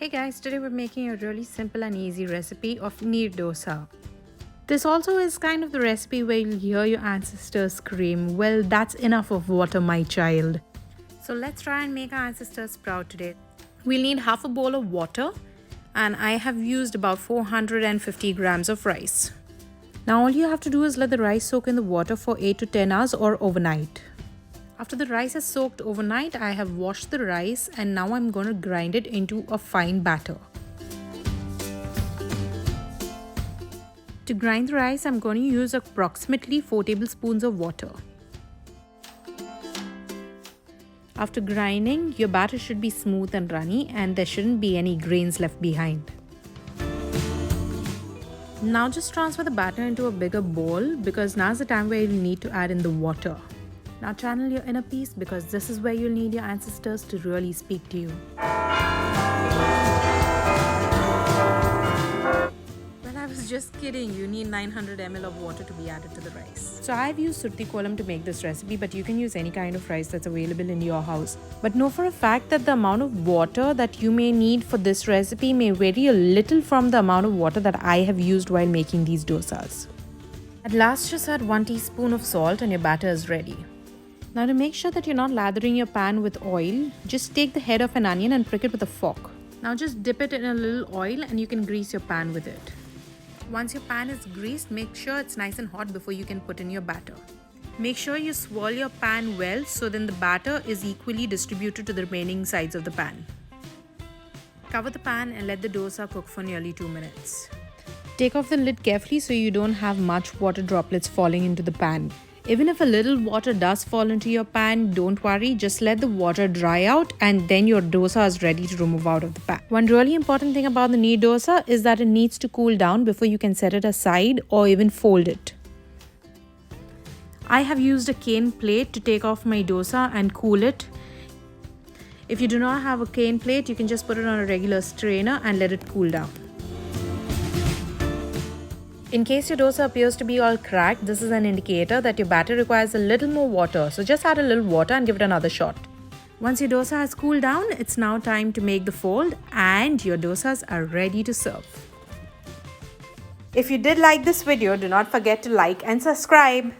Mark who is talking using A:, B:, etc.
A: Hey guys, today we're making a really simple and easy recipe of Neer Dosa. This also is kind of the recipe where you'll hear your ancestors scream, "Well, that's enough of water, my child." So let's try and make our ancestors proud today. We'll need half a bowl of water and I have used about 450 grams of rice. Now all you have to do is let the rice soak in the water for 8 to 10 hours or overnight. After the rice is soaked overnight, I have washed the rice and now I'm going to grind it into a fine batter. To grind the rice, I'm going to use approximately 4 tablespoons of water. After grinding, your batter should be smooth and runny and there shouldn't be any grains left behind. Now just transfer the batter into a bigger bowl because now's the time where you'll need to add in the water. Now channel your inner peace because this is where you'll need your ancestors to really speak to you. Well, I was just kidding. You need 900 ml of water to be added to the rice. So I've used surti kolam to make this recipe, but you can use any kind of rice that's available in your house. But know for a fact that the amount of water that you may need for this recipe may vary a little from the amount of water that I have used while making these dosas. At last, just add 1 teaspoon of salt and your batter is ready. Now to make sure that you're not lathering your pan with oil, just take the head of an onion and prick it with a fork. Now just dip it in a little oil and you can grease your pan with it. Once your pan is greased, make sure it's nice and hot before you can put in your batter. Make sure you swirl your pan well so then the batter is equally distributed to the remaining sides of the pan. Cover the pan and let the dosa cook for nearly 2 minutes. Take off the lid carefully so you don't have much water droplets falling into the pan. Even if a little water does fall into your pan, don't worry, just let the water dry out and then your dosa is ready to remove out of the pan. One really important thing about the Neer Dosa is that it needs to cool down before you can set it aside or even fold it. I have used a cane plate to take off my dosa and cool it. If you do not have a cane plate, you can just put it on a regular strainer and let it cool down. In case your dosa appears to be all cracked, this is an indicator that your batter requires a little more water. So just add a little water and give it another shot. Once your dosa has cooled down, it's now time to make the fold and your dosas are ready to serve. If you did like this video, do not forget to like and subscribe.